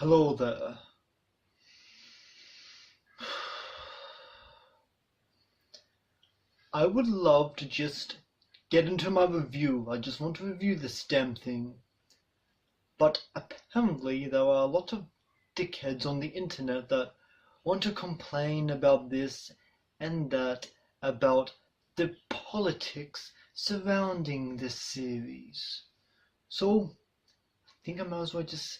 Hello there. I would love to just get into my review. I just want to review this damn thing. But apparently there are a lot of dickheads on the internet that want to complain about this and that, about the politics surrounding this series. So I think I might as well just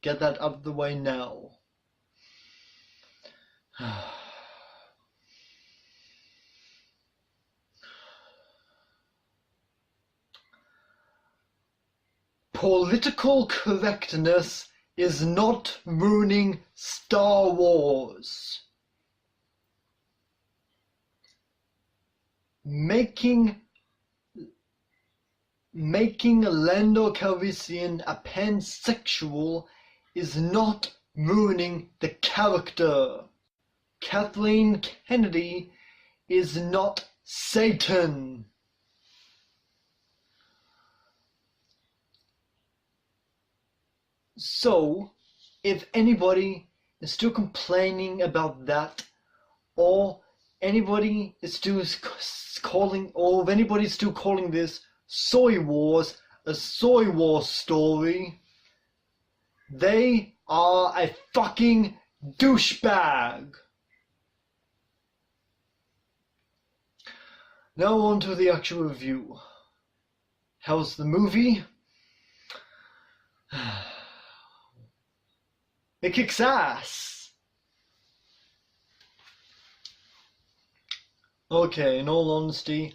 get that out of the way now. Political correctness is not ruining Star Wars. Making Lando Calrissian a pansexual is not ruining the character. Kathleen Kennedy is not Satan. So, if anybody is still complaining about that, or anybody is still calling, or if anybody's still calling this Soy Wars a Soy Wars story, they are a fucking douchebag. Now on to the actual review. How's the movie? It kicks ass! Okay, in all honesty,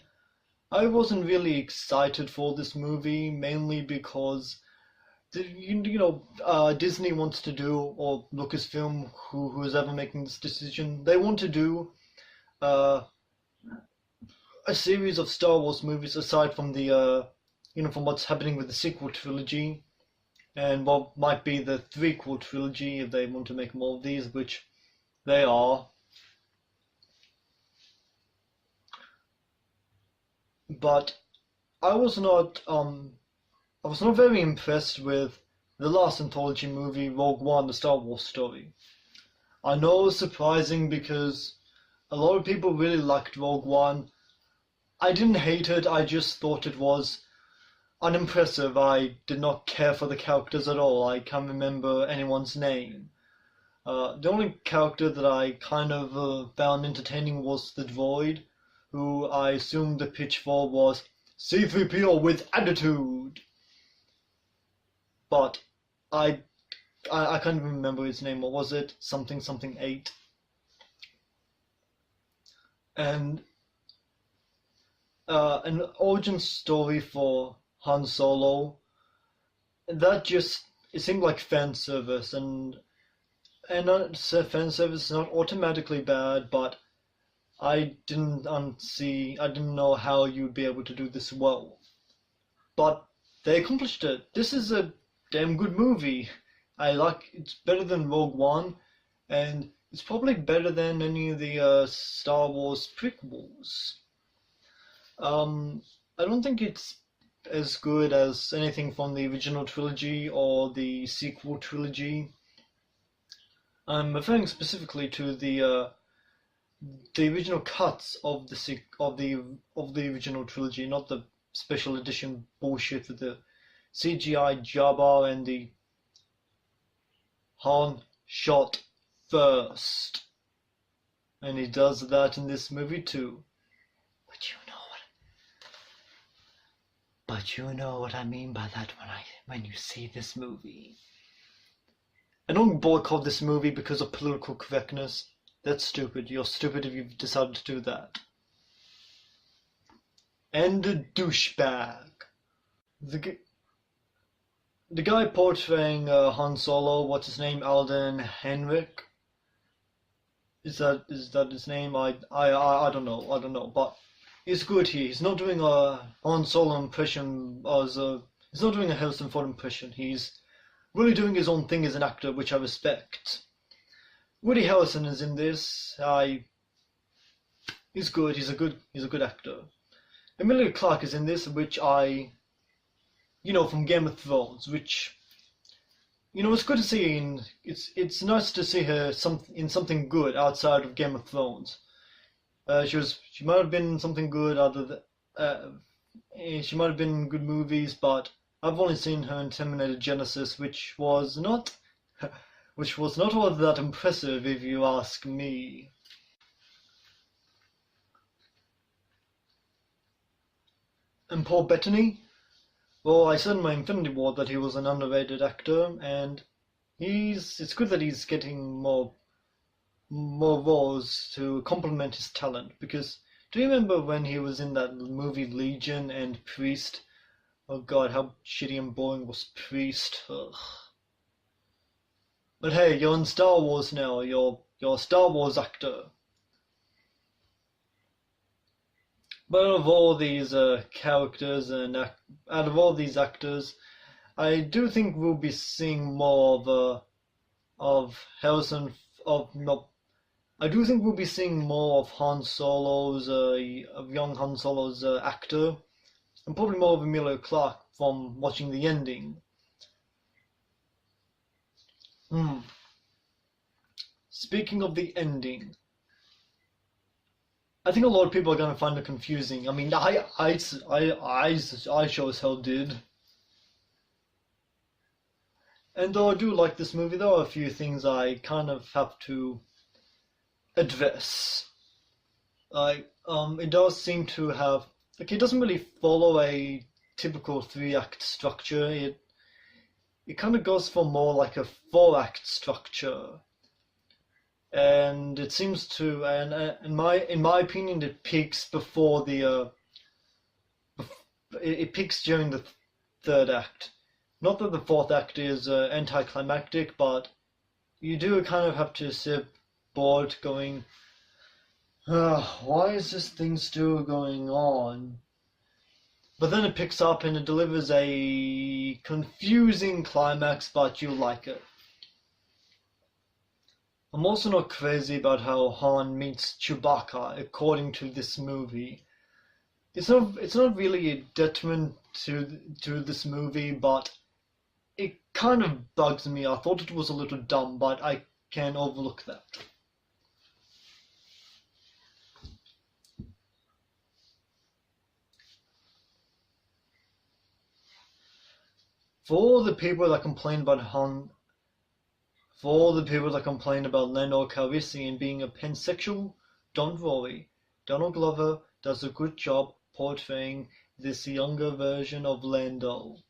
I wasn't really excited for this movie, mainly because Disney wants to do, or Lucasfilm, who's ever making this decision, they want to do a series of Star Wars movies aside from the from what's happening with the sequel trilogy and what might be the threequel trilogy if they want to make more of these, which they are. But I was not very impressed with the last anthology movie, Rogue One, the Star Wars story. I know it's surprising because a lot of people really liked Rogue One. I didn't hate it, I just thought it was unimpressive. I did not care for the characters at all. I can't remember anyone's name. The only character that I kind of found entertaining was the droid, who I assumed the pitch for was C-3PO with attitude. But I can't even remember his name. What was it? Something 8. And an origin story for Han Solo. That just, it seemed like fan service, and fan service is not automatically bad, but I didn't know how you'd be able to do this well. But they accomplished it. This is a damn good movie. It's better than Rogue One, and it's probably better than any of the Star Wars prequels. I don't think it's as good as anything from the original trilogy or the sequel trilogy. I'm referring specifically to the original cuts of the original trilogy, not the special edition bullshit with the CGI Jabba and the Han shot first. And he does that in this movie too. But you know what I mean by that when you see this movie. I don't boycott this movie because of political correctness. That's stupid. You're stupid if you've decided to do that. And a douchebag. The guy portraying Han Solo, what's his name? Alden Henrik? Is that his name? I don't know. But he's good here. He's not doing a Han Solo impression he's not doing a Harrison Ford impression. He's really doing his own thing as an actor, which I respect. Woody Harrelson is in this. He's good. He's a good actor. Emilia Clarke is in this, which from Game of Thrones, which it's good to see. It's nice to see her in something good outside of Game of Thrones. She might have been something good other than she might have been in good movies, but I've only seen her in Terminator Genesis, which was not all that impressive, if you ask me. And Paul Bettany, well, I said in my Infinity War that he was an underrated actor, and it's good that he's getting more roles to complement his talent. Because do you remember when he was in that movie Legion and Priest? Oh God, how shitty and boring was Priest? Ugh. But hey, you're in Star Wars now. You're a Star Wars actor. But out of all these characters and out of all these actors, I do think we'll be seeing more of Harrison of no. I do think we'll be seeing more of Han Solo's of young Han Solo's actor, and probably more of Emilia Clarke from watching the ending. Speaking of the ending, I think a lot of people are going to find it confusing. I mean, I sure as hell did. And though I do like this movie, there are a few things I kind of have to address. It does seem to have, it doesn't really follow a typical 3-act structure. It kind of goes for more like a 4-act structure. And it seems to, and in my opinion, it peaks before it peaks during the 3rd act. Not that the 4th act is anticlimactic, but you do kind of have to sit bored, going, why is this thing still going on? But then it picks up and it delivers a confusing climax, but you like it. I'm also not crazy about how Han meets Chewbacca, according to this movie. It's not really a detriment to this movie, but it kind of bugs me. I thought it was a little dumb, but I can overlook that. For all the people that complain about Lando Calrissian being a pansexual, don't worry. Donald Glover does a good job portraying this younger version of Lando.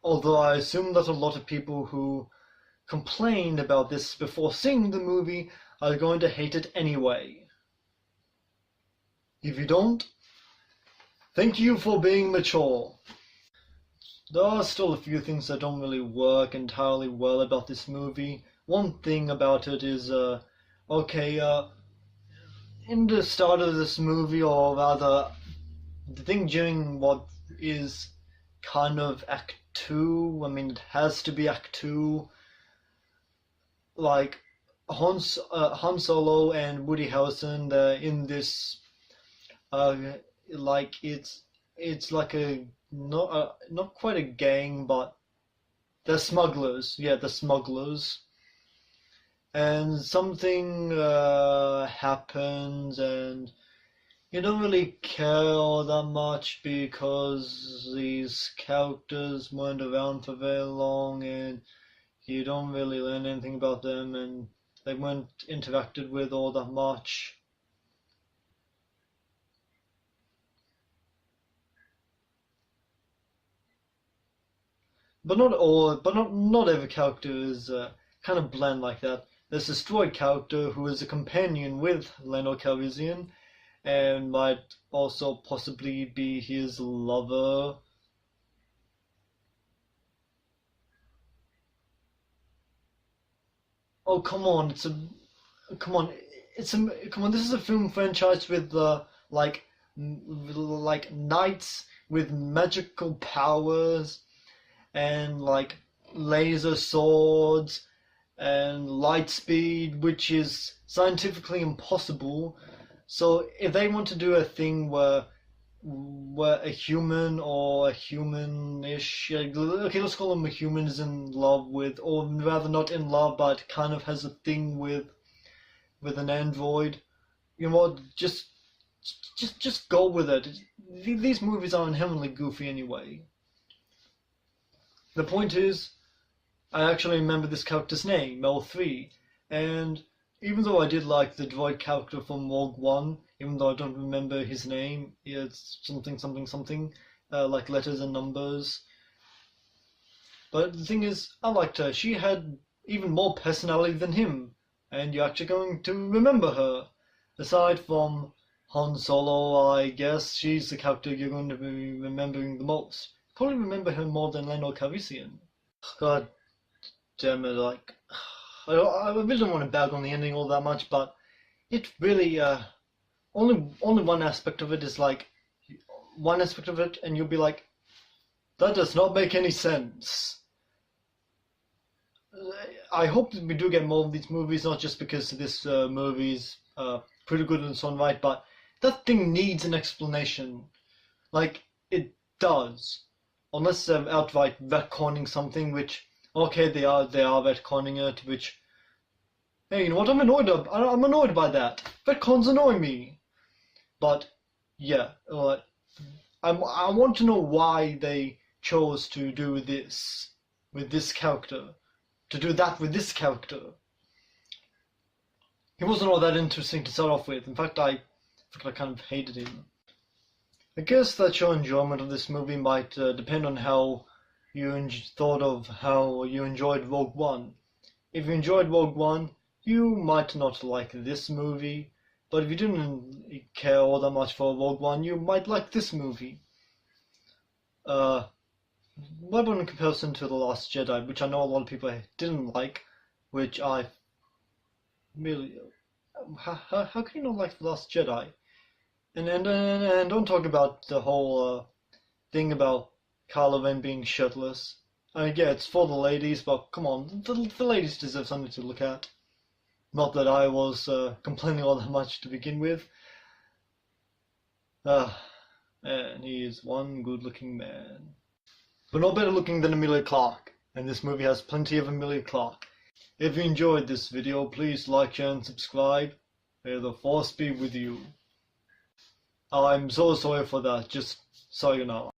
Although I assume that a lot of people who complained about this before seeing the movie are going to hate it anyway. If you don't, thank you for being mature. There are still a few things that don't really work entirely well about this movie. One thing about it is, in the start of this movie, or rather, the thing during what is kind of Act 2, I mean, it has to be Act 2, like, Han Solo and Woody Harrelson, they're in this, it's like a, not quite a gang, but they're smugglers. Yeah, they're smugglers. And something happens, and you don't really care all that much because these characters weren't around for very long, and you don't really learn anything about them, and they weren't interacted with all that much. But not every character is kind of bland like that. There's this droid character who is a companion with Lando Calrissian, and might also possibly be his lover. Oh, come on! Come on! Come on! This is a film franchise with like knights with magical powers, and like laser swords and light speed, which is scientifically impossible. So if they want to do a thing where where a human or a human-ish, okay, let's call him a human, is in love with, or rather not in love, but kind of has a thing with an android. You know what? Just go with it. These movies are inherently goofy anyway. The point is, I actually remember this character's name, L3, and even though I did like the droid character from Rogue One, even though I don't remember his name, it's something something something, like letters and numbers. But the thing is, I liked her. She had even more personality than him, and you're actually going to remember her. Aside from Han Solo, I guess she's the character you're going to be remembering the most. Probably remember her more than Lando Calrissian. God damn it, like, I really don't want to bag on the ending all that much, but it really, only one aspect of it is like, one aspect of it, and you'll be like, that does not make any sense. I hope that we do get more of these movies, not just because this movie's pretty good in its own right, but that thing needs an explanation. Like, it does. Unless they're outright retconning something, which, okay, they are retconning it, which, hey, you know what, I'm annoyed by that. Retcons annoy me. But, yeah, I want to know why they chose to do this with this character. To do that with this character. He wasn't all that interesting to start off with. In fact, I kind of hated him. I guess that your enjoyment of this movie might depend on how you thought of how you enjoyed Rogue One. If you enjoyed Rogue One, you might not like this movie, but if you didn't care all that much for Rogue One, you might like this movie. What about in comparison to The Last Jedi, which I know a lot of people didn't like, which I really... How can you not like The Last Jedi? And don't talk about the whole thing about Kylo Ren being shirtless. I mean, yeah, it's for the ladies, but come on, the ladies deserve something to look at. Not that I was complaining all that much to begin with. And he is one good-looking man. But not better looking than Emilia Clarke, and this movie has plenty of Emilia Clarke. If you enjoyed this video, please like, share, and subscribe. May the Force be with you. I'm so sorry for that, just so you know.